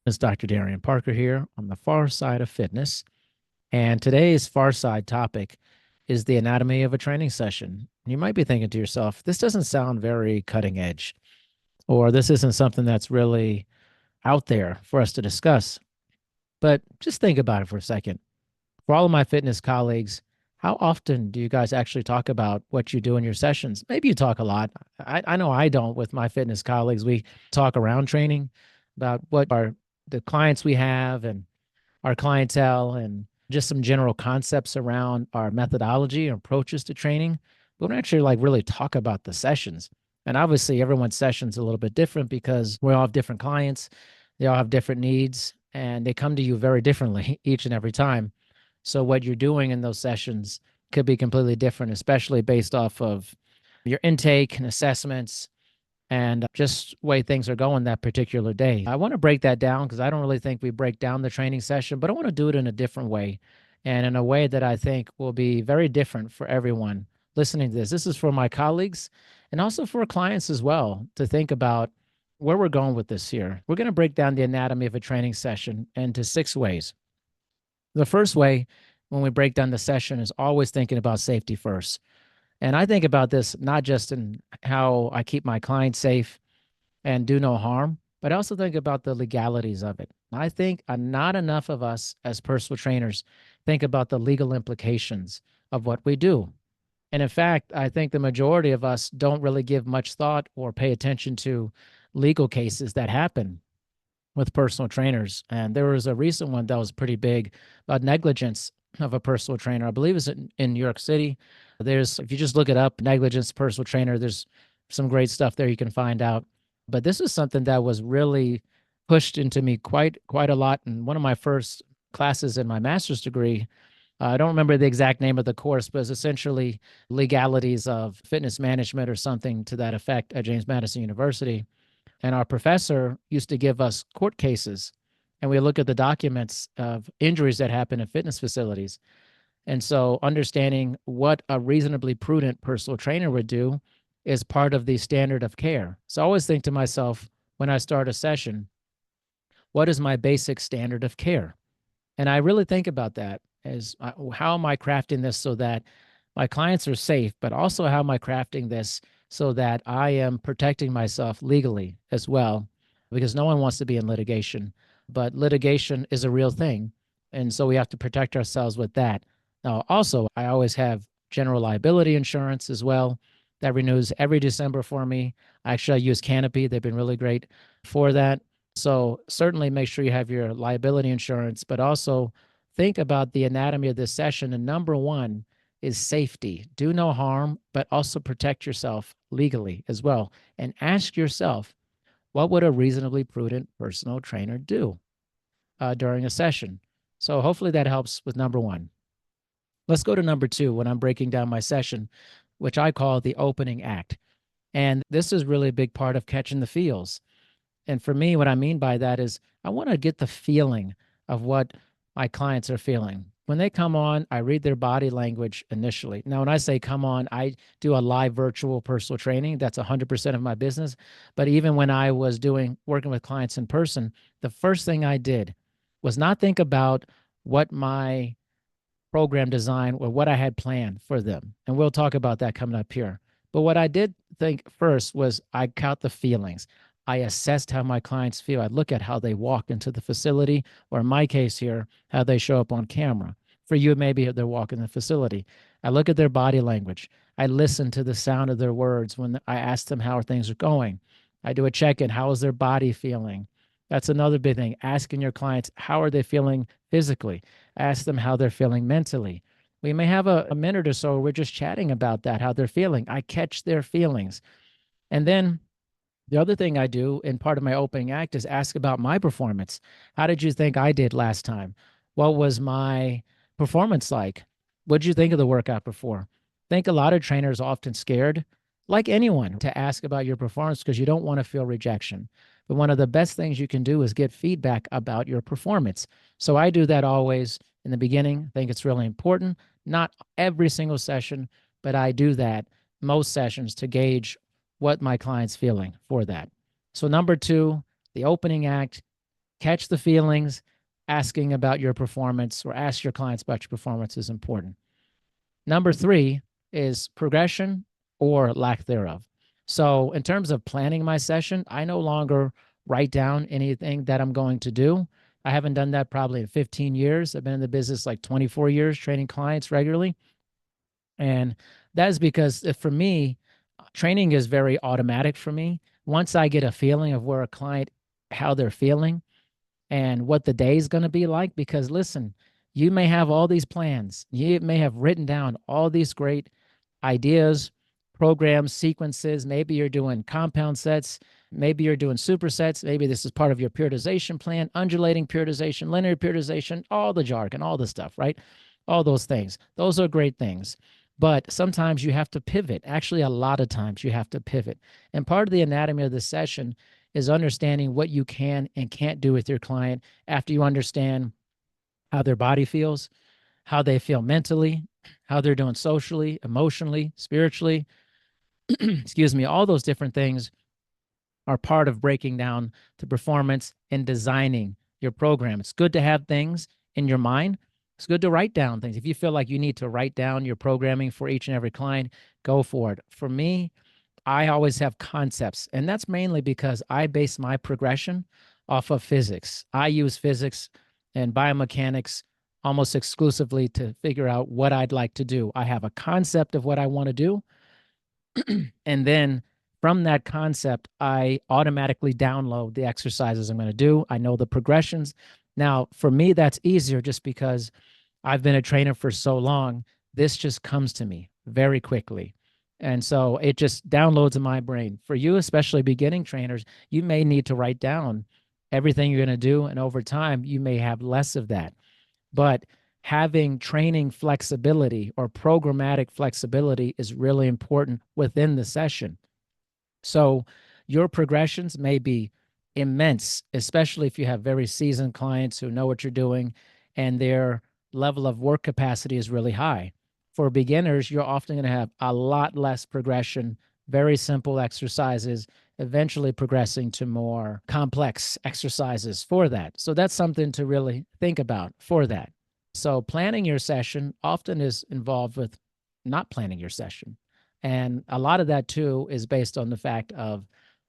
It's Dr. Darian Parker here on the far side of fitness. And today's far side topic is the anatomy of a training session. You might be thinking to yourself, this doesn't sound very cutting edge, or this isn't something that's really out there for us to discuss. But just think about it for a second. For all of my fitness colleagues, how often do you guys actually talk about what you do in your sessions? Maybe you talk a lot. I know I don't with my fitness colleagues. We talk around training about what are the clients we have and our clientele and just some general concepts around our methodology and approaches to training. We don't actually really talk about the sessions. And obviously everyone's session's a little bit different because we all have different clients. They all have different needs and they come to you very differently each and every time. So what you're doing in those sessions could be completely different, especially based off of your intake and assessments and just way things are going that particular day. I want to break that down because I don't really think we break down the training session, but I want to do it in a different way and in a way that I think will be very different for everyone listening to this. This is for my colleagues and also for clients as well to think about where we're going with this here. We're going to break down the anatomy of a training session into 6 ways. The first way, when we break down the session, is always thinking about safety first. And I think about this not just in how I keep my clients safe and do no harm, but I also think about the legalities of it. I think not enough of us as personal trainers think about the legal implications of what we do. And in fact, I think the majority of us don't really give much thought or pay attention to legal cases that happen with personal trainers. And there was a recent one that was pretty big about negligence of a personal trainer. I believe it's in New York City. If you just look it up, negligence personal trainer, there's some great stuff there you can find out. But this is something that was really pushed into me quite a lot in one of my first classes in my master's degree. I don't remember the exact name of the course, but it's essentially legalities of fitness management or something to that effect at James Madison University. And our professor used to give us court cases, and we look at the documents of injuries that happen in fitness facilities. And so understanding what a reasonably prudent personal trainer would do is part of the standard of care. So I always think to myself when I start a session, what is my basic standard of care? And I really think about that as how am I crafting this so that my clients are safe, but also how am I crafting this so that I am protecting myself legally as well, because no one wants to be in litigation, but litigation is a real thing. And so we have to protect ourselves with that. Now, also, I always have general liability insurance as well that renews every December for me. Actually, I use Canopy. They've been really great for that. So certainly make sure you have your liability insurance, but also think about the anatomy of this session. And number one is safety. Do no harm, but also protect yourself legally as well. And ask yourself, what would a reasonably prudent personal trainer do during a session? So hopefully that helps with number one. Let's go to number two when I'm breaking down my session, which I call the opening act. And this is really a big part of catching the feels. And for me, what I mean by that is I want to get the feeling of what my clients are feeling. When they come on, I read their body language initially. Now, when I say come on, I do a live virtual personal training. That's 100% of my business. But even when I was working with clients in person, the first thing I did was not think about what my program design or what I had planned for them. And we'll talk about that coming up here. But what I did think first was I count the feelings. I assessed how my clients feel. I look at how they walk into the facility, or in my case here, how they show up on camera. For you, maybe they're walking the facility. I look at their body language. I listen to the sound of their words when I ask them how things are going. I do a check-in. How is their body feeling? That's another big thing. Asking your clients, how are they feeling physically? Ask them how they're feeling mentally. We may have a minute or so where we're just chatting about that, how they're feeling. I catch their feelings. And then the other thing I do in part of my opening act is ask about my performance. How did you think I did last time? What was my performance like? What did you think of the workout before? I think a lot of trainers are often scared, like anyone, to ask about your performance because you don't want to feel rejection. But one of the best things you can do is get feedback about your performance. So I do that always in the beginning. I think it's really important. Not every single session, but I do that most sessions to gauge what my client's feeling for that. So number two, the opening act, Catch the feelings. Asking about your performance or ask your clients about your performance is important. Number three is progression or lack thereof. So, in terms of planning my session, I no longer write down anything that I'm going to do. I haven't done that probably in 15 years. I've been in the business like 24 years, training clients regularly. And that is because for me, training is very automatic for me. Once I get a feeling of where a client, how they're feeling, and what the day is going to be like. Because listen, you may have all these plans, you may have written down all these great ideas, programs, sequences. Maybe you're doing compound sets, maybe you're doing supersets, maybe this is part of your periodization plan, undulating periodization, linear periodization, all the jargon, all the stuff, right? All those things. Those are great things. But sometimes you have to pivot. Actually, a lot of times you have to pivot. And part of the anatomy of the session is understanding what you can and can't do with your client after you understand how their body feels, how they feel mentally, how they're doing socially, emotionally, spiritually. Excuse me, all those different things are part of breaking down the performance and designing your program. It's good to have things in your mind. It's good to write down things. If you feel like you need to write down your programming for each and every client, go for it. For me, I always have concepts, and that's mainly because I base my progression off of physics. I use physics and biomechanics almost exclusively to figure out what I'd like to do. I have a concept of what I want to do, and then from that concept, I automatically download the exercises I'm going to do. I know the progressions. Now, for me, that's easier just because I've been a trainer for so long. This just comes to me very quickly. And so it just downloads in my brain. For you, especially beginning trainers, you may need to write down everything you're going to do. And over time, you may have less of that. But having training flexibility or programmatic flexibility is really important within the session. So your progressions may be immense, especially if you have very seasoned clients who know what you're doing and their level of work capacity is really high. For beginners, you're often going to have a lot less progression, very simple exercises, eventually progressing to more complex exercises for that. So that's something to really think about for that. So planning your session often is involved with not planning your session. And a lot of that too is based on the fact of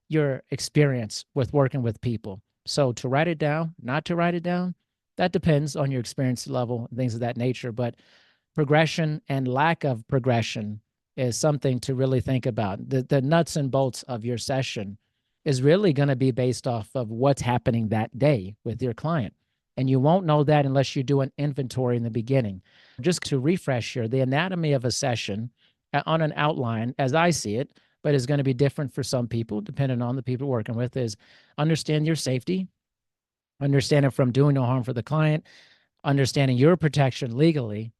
your experience with working with people. So to write it down, not to write it down, that depends on your experience level and things of that nature. But progression and lack of progression is something to really think about. The nuts and bolts of your session is really going to be based off of what's happening that day with your client. And you won't know that unless you do an inventory in the beginning. Just to refresh here, the anatomy of a session on an outline, as I see it, but is going to be different for some people, depending on the people you're working with, is understand your safety, understand it from doing no harm for the client, understanding your protection legally.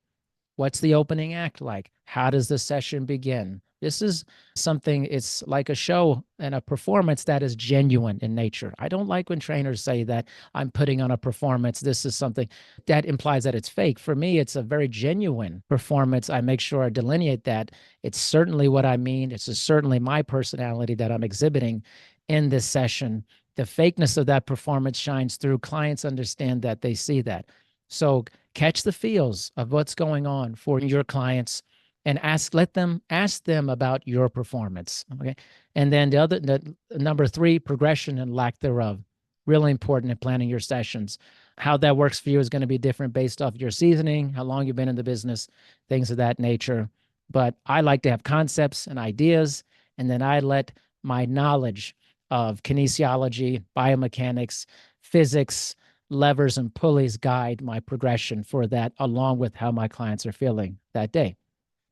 What's the opening act like? How does the session begin? This is something, it's like a show and a performance that is genuine in nature. I don't like when trainers say that I'm putting on a performance. This is something that implies that it's fake. For me, it's a very genuine performance. I make sure I delineate that. It's certainly what I mean. It's certainly my personality that I'm exhibiting in this session. The fakeness of that performance shines through. Clients understand that, they see that. So catch the feels of what's going on for your clients and ask them about your performance. Okay. And then the number three, progression and lack thereof. Really important in planning your sessions. How that works for you is going to be different based off your seasoning, how long you've been in the business, things of that nature. But I like to have concepts and ideas, and then I let my knowledge of kinesiology, biomechanics, physics, levers and pulleys guide my progression for that, along with how my clients are feeling that day.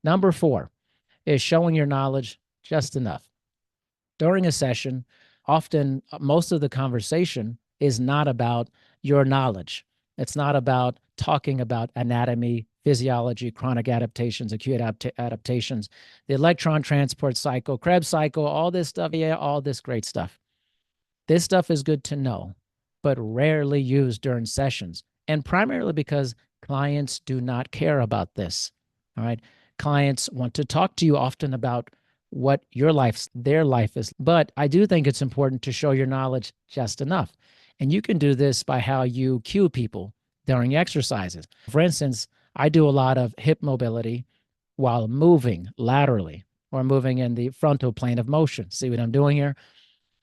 Number four is showing your knowledge just enough. During a session, often most of the conversation is not about your knowledge. It's not about talking about anatomy, physiology, chronic adaptations, acute adaptations, the electron transport cycle, Krebs cycle, all this stuff. Yeah, all this great stuff. This stuff is good to know, but rarely used during sessions, and primarily because clients do not care about this. All right. Clients want to talk to you often about what their life is. But I do think it's important to show your knowledge just enough. And you can do this by how you cue people during exercises. For instance, I do a lot of hip mobility while moving laterally or moving in the frontal plane of motion. See what I'm doing here?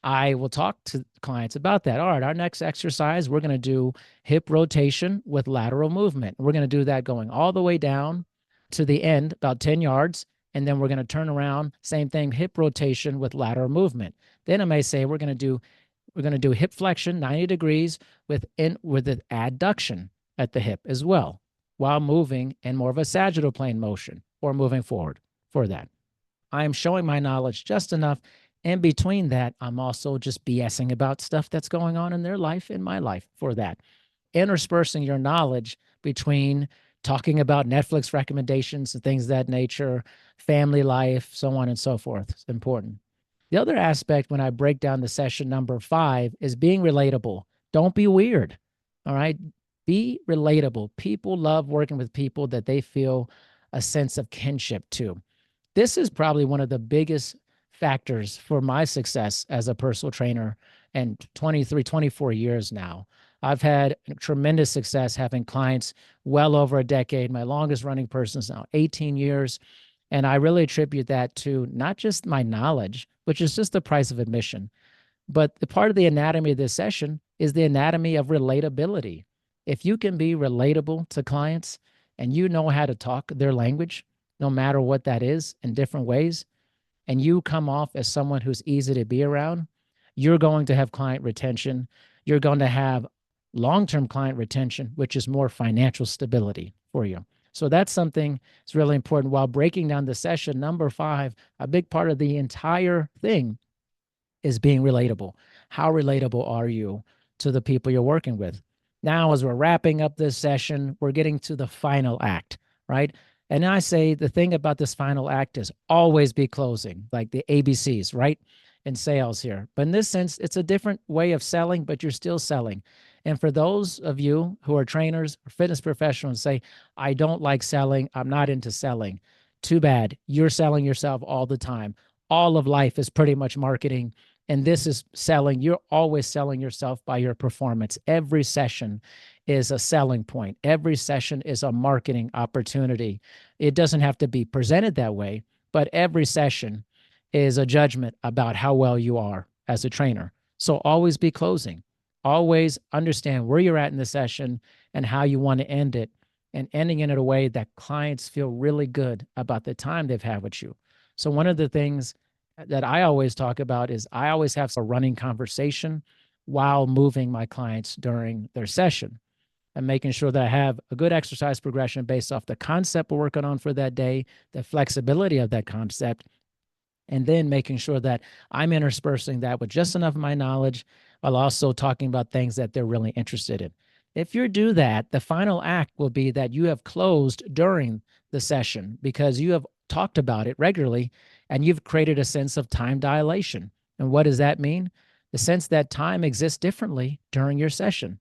I will talk to clients about that. All right, our next exercise, we're going to do hip rotation with lateral movement. We're going to do that going all the way down to the end, about 10 yards. And then we're going to turn around, same thing, hip rotation with lateral movement. Then I may say we're going to do hip flexion 90 degrees with an adduction at the hip as well, while moving in more of a sagittal plane motion or moving forward for that. I'm showing my knowledge just enough. In between that, I'm also just BSing about stuff that's going on in their life, in my life for that. Interspersing your knowledge between talking about Netflix recommendations and things of that nature, family life, so on and so forth. It's important. The other aspect when I break down the session number 5 is being relatable. Don't be weird. All right. Be relatable. People love working with people that they feel a sense of kinship to. This is probably one of the biggest factors for my success as a personal trainer and 23, 24 years now. I've had tremendous success having clients well over a decade. My longest running person is now 18 years. And I really attribute that to not just my knowledge, which is just the price of admission, but the part of the anatomy of this session is the anatomy of relatability. If you can be relatable to clients and you know how to talk their language, no matter what that is in different ways, and you come off as someone who's easy to be around, you're going to have client retention. You're going to have long-term client retention, which is more financial stability for you. So that's something that's really important. While breaking down the session number 5, a big part of the entire thing is being relatable. How relatable are you to the people you're working with? Now, as we're wrapping up this session, we're getting to the final act, right? And I say the thing about this final act is always be closing, like the ABCs, right? In sales here. But in this sense, it's a different way of selling, but you're still selling. And for those of you who are trainers or fitness professionals say, I don't like selling, I'm not into selling. Too bad. You're selling yourself all the time. All of life is pretty much marketing. And this is selling. You're always selling yourself by your performance. Every session is a selling point. Every session is a marketing opportunity. It doesn't have to be presented that way, but every session is a judgment about how well you are as a trainer. So always be closing. Always understand where you're at in the session and how you want to end it, and ending it in a way that clients feel really good about the time they've had with you. So one of the things that I always talk about is I always have a running conversation while moving my clients during their session and making sure that I have a good exercise progression based off the concept we're working on for that day, the flexibility of that concept, and then making sure that I'm interspersing that with just enough of my knowledge while also talking about things that they're really interested in. If you do that, the final act will be that you have closed during the session because you have talked about it regularly and you've created a sense of time dilation. And what does that mean? The sense that time exists differently during your session.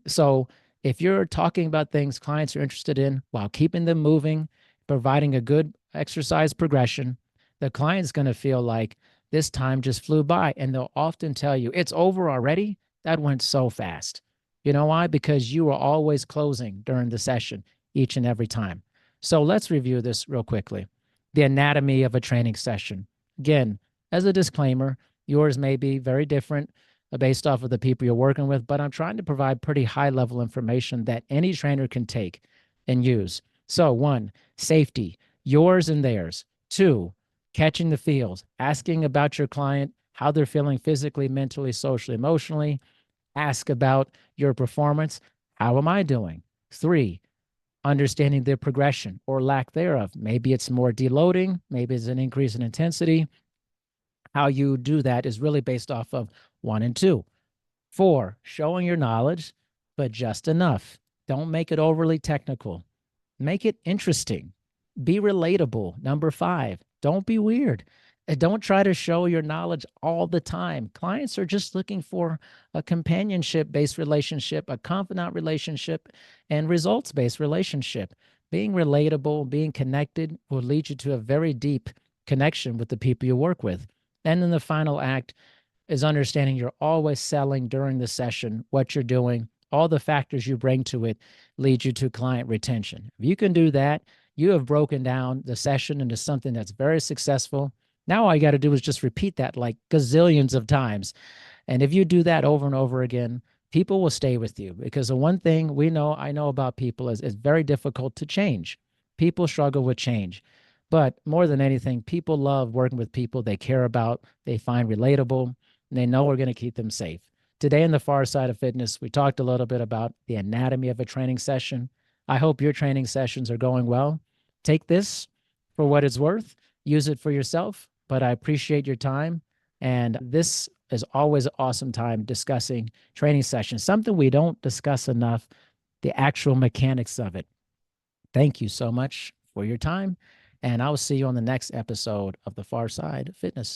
So if you're talking about things clients are interested in while keeping them moving, providing a good exercise progression, the client's going to feel like this time just flew by. And they'll often tell you, it's over already. That went so fast. You know why? Because you are always closing during the session each and every time. So let's review this real quickly. The anatomy of a training session. Again, as a disclaimer, yours may be very different based off of the people you're working with, but I'm trying to provide pretty high level information that any trainer can take and use. So 1, safety, yours and theirs. 2, catching the feels, asking about your client, how they're feeling physically, mentally, socially, emotionally. Ask about your performance. How am I doing? 3, understanding their progression or lack thereof. Maybe it's more deloading, maybe it's an increase in intensity. How you do that is really based off of 1 and 2. 4, showing your knowledge, but just enough. Don't make it overly technical. Make it interesting. Be relatable. Number 5, don't be weird. And don't try to show your knowledge all the time. Clients are just looking for a companionship-based relationship, a confidant relationship, and results-based relationship. Being relatable, being connected will lead you to a very deep connection with the people you work with. And in the final act, is understanding you're always selling during the session, what you're doing, all the factors you bring to it lead you to client retention. If you can do that, you have broken down the session into something that's very successful. Now all you got to do is just repeat that like gazillions of times. And if you do that over and over again, people will stay with you, because the one thing I know about people is it's very difficult to change. People struggle with change. But more than anything, people love working with people they care about, they find relatable, and they know we're going to keep them safe. Today in the Far Side of Fitness, we talked a little bit about the anatomy of a training session. I hope your training sessions are going well. Take this for what it's worth, use it for yourself, but I appreciate your time. And this is always an awesome time discussing training sessions, something we don't discuss enough, the actual mechanics of it. Thank you so much for your time. And I'll see you on the next episode of the Far Side Fitness.